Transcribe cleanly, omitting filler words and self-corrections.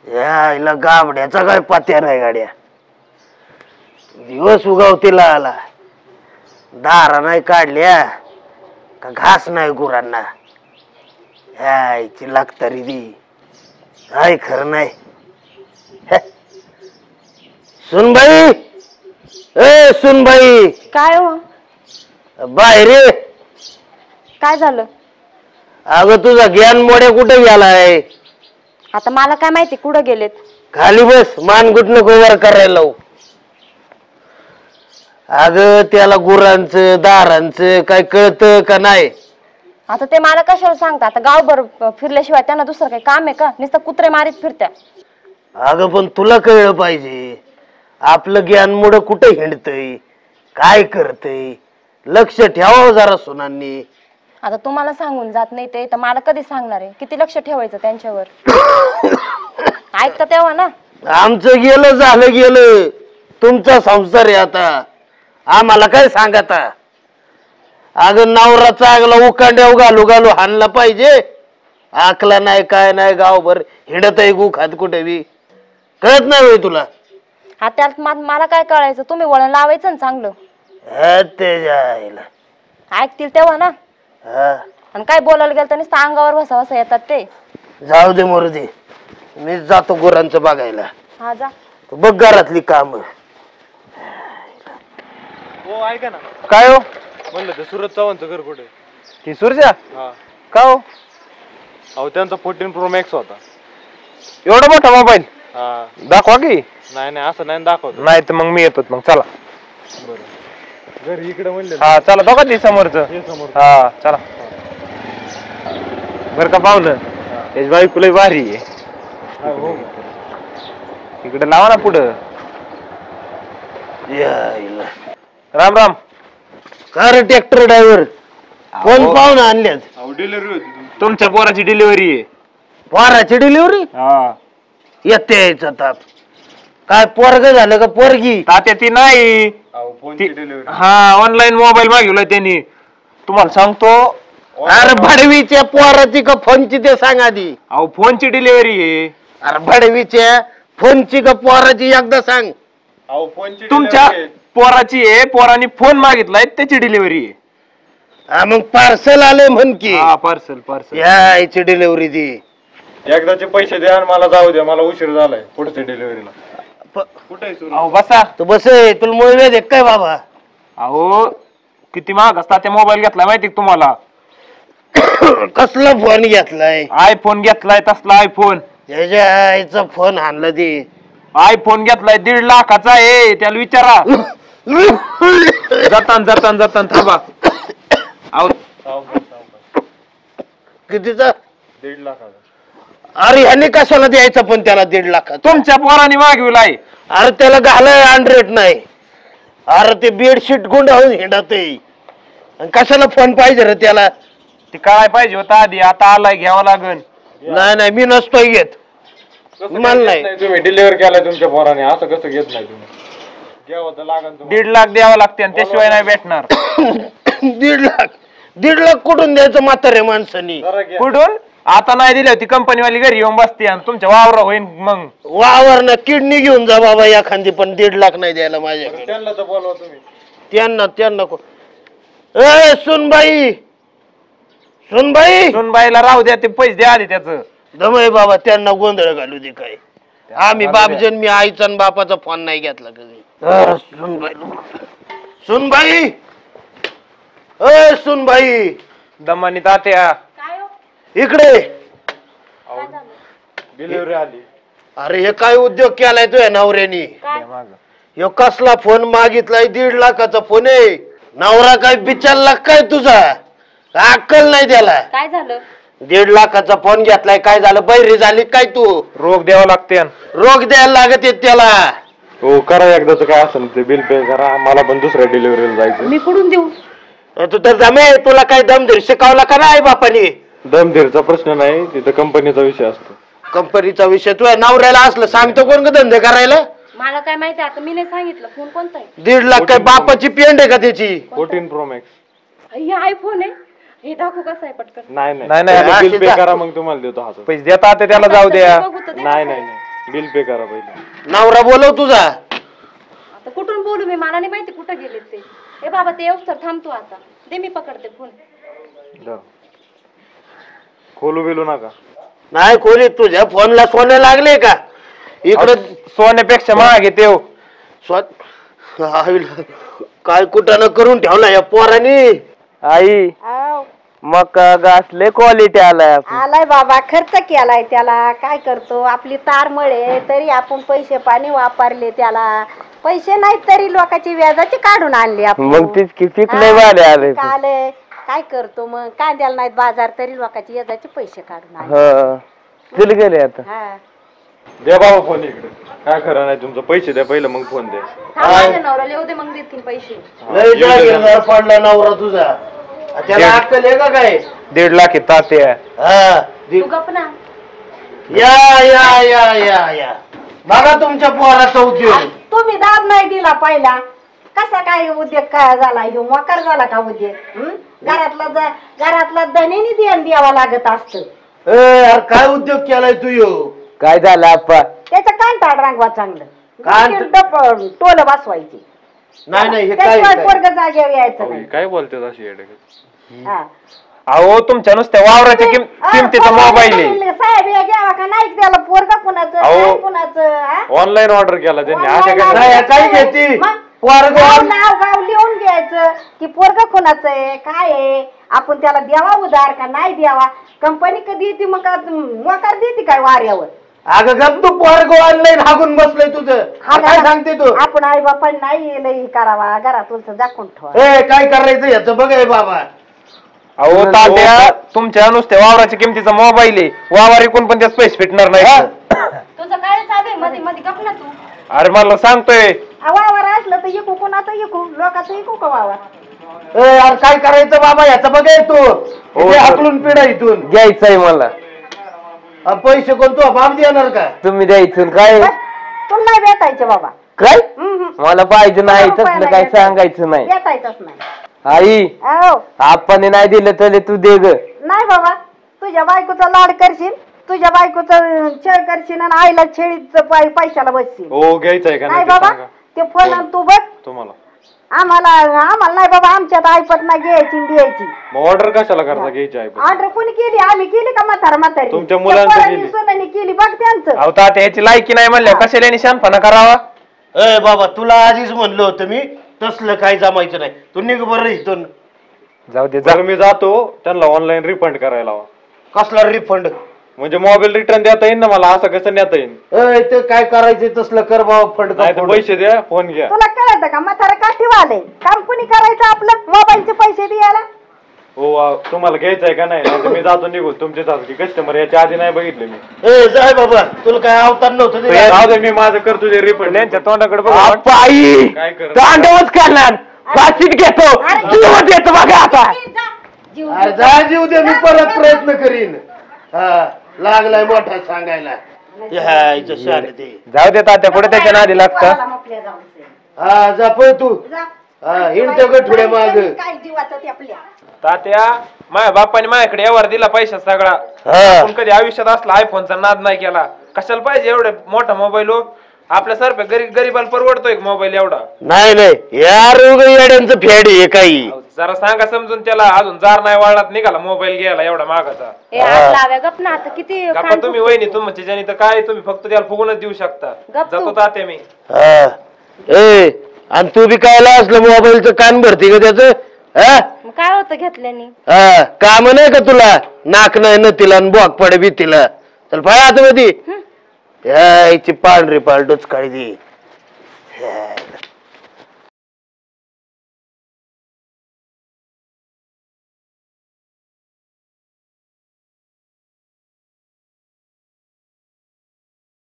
यायला गाबड्याचा काय पत्या नाही गाड्या. दिवस उगवतीला आला, दारा नाही काढल्या का घास नाही गुरांना. यायची लागतरी दी काय खरं नाही. सुनबाई, ए सुनबाई. काय हो? बाहेर ये. काय झालं? अगं तुझा ज्ञान मोड्या कुठे गेलाय? आता मला काय माहिती कुठं गेलेत. खाली बस, मानगुट नको वर करायला लावू. अगं त्याला गुरांचं दारांचं काय कळतं का नाही? आता ते मला कशाला सांगता? आता गावभर फिरल्याशिवाय त्यांना दुसरं काही काम आहे का? नुसतं कुत्रे मारीत फिरत्या. अगं पण तुला कळलं पाहिजे, आपलं ज्ञान मुड कुठे हिंडतय, काय करतय, लक्ष ठेवावं जरा सुनांनी. आता तुम्हाला सांगून जात नाही ते तर मला कधी सांगणार आहे? किती लक्ष ठेवायचं त्यांच्यावर? ऐकता तेव्हा ना. आमचं गेलं झालं गेलं, तुमचा संसार आहे आता, आम्हाला काय सांगता? अगं नवरा चांगला उकांड्याव घालू घालू हाणला पाहिजे. आकला नाही काय नाही, गावभर हिंडत आहे गु खात कुठे बी. कळत नाही होय तुला? हा त्यात मला काय कळायचं? तुम्ही वळण लावायचं ना चांगलं. ते जायला ऐकतील तेव्हा ना. हा आणि काय बोलायला गेलं तर नुसतं अंगावर वसा वसा येतात ते. जाऊ दे मोरदे, मीच जातो गुरांचं बघायला. हा जा. बघ घरातली काम. हो ऐका ना. काय हो? म्हणलं ते सुरज चव्हाणचं घर कुठे? ती सुरजा हा. का हो? अहो त्यांचा 14 Pro Max होता. एवढा मोठा मोबाईल हा. दाखवा की. नाही नाही असं नाही दाखवत. नाही तर मग मी येतो. मग चला. बरं घरी इकडे म्हणले. हा चला, बघा ती समोरच. हा चला. बर का पाहुलं, त्याची बायको लय भारी आहे. हो. इकडे लावा ना पुढं. यायला Ram Ram. Car tractor driver कोण पाहुणा आणल्यात? अहो डिलिव्हरी होती तुमची. तुमच्या पोराची डिलिव्हरी आहे. पोराची डिलिव्हरी? हा. येते यायचं ताप. काय पोरग झालं का पोरगी? तात्या ती नाही. अहो फोनची डिलिव्हरी. हा ऑनलाईन मोबाईल मागवलाय त्यांनी. तुम्हाला सांगतो. अरे भडवीच्या पोराची का फोनची ते सांग आधी. अहो फोनची डिलिव्हरी आहे. अरे भडवीच्या फोनची का पोराची एकदा सांग. अहो फोनची तुमच्या पोराची आहे. पोराने फोन मागितलाय त्याची डिलिव्हरी आहे. हा मग पार्सल आले म्हण की. हा पार्सल पार्सल. यायची डिलिव्हरी दी. एकदाचे पैसे द्या आणि मला जाऊ द्या, मला उशीर झालाय पुढच्या डिलिव्हरीला. कुठे अहो बसा. तू बस, तुला मोबाईल दे काय बाबा? अहो किती महाग असता ते मोबाईल घेतलाय माहिती का तुम्हाला? कसला फोन घेतलाय? आयफोन घेतलाय. तसला आयफोन. याच्या आईचा फोन आणला दे. आयफोन घेतलाय 1.5 लाखाचा आहे. त्याला विचारा. जातान थांबा. अहो कितीचा? 1.5 लाखाचा. अरे ह्याने कशाला द्यायचं पण त्याला 1.5 लाखात? तुमच्या पोराने मागविलाय. अरे त्याला घालाय अँड्रॉइड नाही. अरे ते बेडशीट गुंडाळून हिंडते. कशाला फोन पाहिजे रे त्याला? ते काय पाहिजे होता आधी, आता आलाय घ्यावा लागन. नाही मी नसतोय घेत. मला नाही. तुम्ही डिलिव्हर केलाय तुमच्या पोराने, असं कसं घेत नाही तुम्ही? घ्यावं तर लागन तुम्हाला. 1.5 लाख द्यावं लागते आणि त्याशिवाय नाही भेटणार. 1.5 लाख कुठून द्यायचं म्हातारे माणसानी? कुठून? आता नाही दिली होती कंपनीवाली घरी येऊन बसते आणि तुमच्या वावर होईन. मग वावर ना किडनी घेऊन जा बाबा एखादी, पण 1.5 लाख नाही द्यायला माझ्याकडे. त्यांना तर बोलवा तुम्ही. त्यांना ए सुनबाई सुनबाईला राहू द्या. ते पैसे द्या आधी त्याचं. दमय बाबा, त्यांना गोंधळ घालू दे काय. आम्ही बापजन, मी आईचा आणि बापाचा फोन नाही घेतला कधी. सुनबाई सुनबाई दमानी तात्या इकडे. डिलिव्हरी आली. अरे हे काय उद्योग केलाय तुझ्या नवऱ्यानी? ह्यो कसला फोन मागितलाय? 1.5 लाखाचा फोन आहे. नवरा काय बिचारला काय तुझा? अक्कल नाही त्याला. काय झालं? 1.5 लाखाचा फोन घेतलाय. काय झालं? बैरी झाली काय तू? रोग द्यावा लागते. रोग द्यायला लागत आहेत त्याला. हो करा एकदाच काय असेल ते बिल पे करा. मला पण दुसऱ्या डिलिव्हरीला जायचं. मी कुठून देऊ? तू तर जमे. तुला काय दमधीर शिकवला का नाही बापाने? दमधीरचा प्रश्न नाही, तिथं कंपनीचा विषय असतो. कंपनीचा विषय तुझ्या नवऱ्याला असलं सांगतो कोण का धंदे करायला? मला काय माहिती? आता मी नाही सांगितलं. फोन कोणता आहे? 1.5 लाख काय बापाची पेंड आहे का त्याची? 14 Pro Max. हे आयफोन आहे. हे दाखवू कसं आहे पटकन? नाही नाही. बिल पे करा, मग तुम्हाला देतो हातात. पैसे देता त्याला जाऊ द्या. नाही बिल पे करा पहिले. नवरा बोलव तुझा. आता कुठून बोलू मी, मला नाही माहिती कुठं गेले ते. ए बाबा ते येऊस तर थांबतो आता. दे मी पकडते फोन. जा. खोलू बिलू नका. नाही कोणी तुझ्या फोनला सोने लागले का इकडं? सोन्यापेक्षा महाग आहे ते. काय कुठं करून ठेवला या पोरानी. आई मग घासले क्वालिटी आलाय बाबा, खर्च केलाय त्याला. काय करतो, आपली तार मळे तरी आपण पैसे पाणी वापरले त्याला. पैसे नाहीत तरी लोकांची व्याजाची काढून आणली आपण. मग तीच की पिकले वाले आले. आले काय करतो मग, कांद्याला नाहीत बाजार तरी लोकांची व्याजाचे पैसे काढून आणले. चल गेले आता. हा. द्या बाबा फोन इकडे. काय खरं नाही तुमचं, पैसे द्या पहिलं मग फोन द्या. हा माझ्या नवऱ्याला येऊ दे मग देतील पैसे. लय जागीरदार पडला नवरा तुझा. त्याला अक्कल आहे का काय? 1.5 लाख ताते. हा तू गप ना. या या या या या बघा तुमच्या पोराचा उद्योग. तुम्ही दाब नाही दिला पहिला. कसा काय उद्योग काय झाला, ह्यो मोकार झाला का उद्योग? घरातला दणीने ध्यान द्यावा लागत असत. यार काय उद्योग केलाय तू यो? काय झालं आप्पा? त्याचं कांटाळ रांगवा चांगलं. टोल बसवायची. नाही नाही हे काय त्याशिवाय पोरग जागेवर यायचं नाही. काय बोलते अशी येडे? हा. अहो तुमच्या नुसत्या वावराच्या किमतीचा मोबाईल आहे. साहेब या घ्यावा का नाही त्याला, पोरगा कुणाचं अहो. काय कुणाचं? हा? ऑनलाईन ऑर्डर केला त्यांनी. आता Online काय नाही, काय घेती? मग पोरगं नाव गाव लिहून घ्यायचं की पोरगा कुणाचं आहे, काय आहे, आपण त्याला द्यावा उधार का नाही द्यावा. कंपनी कधी येते मग मोकार देते काय वाऱ्यावर? अगं गप तू पोरग ऑनलाईन हागून बसलंय तुझं. काय सांगते तू? आपण आई बापा नाही लई करावा, घरातून झाकून ठेवा. ए काय करायचं याचं बघ बाबा. अहो तात्या तुमच्या नुसत्या वावराच्या किमतीचा मोबाईल आहे. वावर इकून पण त्याच पैसे भेटणार नाही. तुझं काय चालू आहे मध्ये मध्ये गप ना तू. अरे मला सांगतोय वावर असलं तर इकू कुणाचं इकू, लोकांचं इकू का वावर? ए यार काय करायचं बाबा याचं बघाय तू. इथे हाकलून पिढा इथून. घ्यायचंय मला. पैसे कोण तू बाप देणार का? तुम्ही द्यायचं काय? तुला नाही भेटायचे बाबा. काय मला पाहिजे नाही रुपया तसलं नाही काय भेटायचं. सांगायचं नाही. भेटायचंच नाही. आई हो आपण नाही दिलं तर तू दे ग. नाही बाबा, तुझ्या बायकोचा लाड करशील, तुझ्या बायकोचं छेड करशील आणि आईला छेडीच पैशाला बसशील. हो घ्यायचंय का नाही नाही ते बाबा, सांगा ते फोन तू बघ. तुम्हाला. आम्हाला नाही बाबा, आमच्यात ऐपत नाही घ्यायची आणि द्यायची. मग ऑर्डर कशाला करता घ्यायची आहे? ऑर्डर कोणी केली? आम्ही केली का म्हातारी? तुमच्या मुलांचं केली. सोनाने केली बघ त्यांचं. अहो तात्या ह्याची लायकी नाही म्हणल्या कशाला निशानपणा करावा. ए बाबा तुला आधीच म्हणलं होतं मी तसलं काय जमायचं नाही. तू निघ बरं इथून. जाऊ दे जर मी जातो त्यांना ऑनलाईन रिफंड करायला हवा. कसला रिफंड? म्हणजे मोबाईल रिटर्न देता येईल ना मला? असं कसं नेता येईल? ते काय करायचं तसलं कर बाबा. फंड नाही तर पैसे द्या, फोन घ्या. तुला कळतं का म्हातारा काठीवाले काम कुणी करायचं आपलं मोबाईलचे पैसे द्यायला? हो तुम्हाला घ्यायचंय का नाही? नाहीतर मी जातो निघून. तुमचे सारखे कस्टमर याच्या आधी नाही बघितले मी. ए जाय बाबा तुला काय अवतार नव्हतं ते. जाऊ दे, मी माझं करतो ते रिफंड. त्यांच्या तोंडाकडे बघ. आई काय कर तांडवच करणार. फाशीत घेतो जीवत येतो बघा आता. अरे जा जीव दे, मी परत प्रयत्न करीन. हा लागलाय मोठा सांगायला. जाऊ दे तात्या पुढे त्याच्या नादी लागतं. हा जा पळ तू. हा हिंडतो गठुड्या माग. काय जीवाचं ते आपल्या. तात्या माझ्या बापाने माझ्याकडे व्यवहार दिला पैसा सगळा. आपण कधी आयुष्यात असला आयफोनचा नाद नाही केला. कशाला पाहिजे एवढे मोठा मोबाईल हो? आपल्यासारख्या गरीबाला परवडतोय मोबाईल एवढा? नाही नाही यार येड्यांचं फेड आहे काही. जरा सांगा समजून त्याला. अजून जार नाही वाळलात निघाला मोबाईल घ्यायला एवढा मागाचा. ए आज लाव्या गप ना आता. किती गप्पा तुम्ही वहिनी तुमच्या ज्याने तर काय तुम्ही फक्त त्याला फुगूनच देऊ शकता. गप्प तू. जातो तात्या मी. ए आणि तू बी कायला असलं मोबाईलचं कान भरती का त्याचं? मग काय होतं घेतल्याने? काम नाही का तुला? नाक नाही न तिला बोक पडे बी तिला. चल पाय आता मध्ये याची पांढरी पाल डोच काढी दी.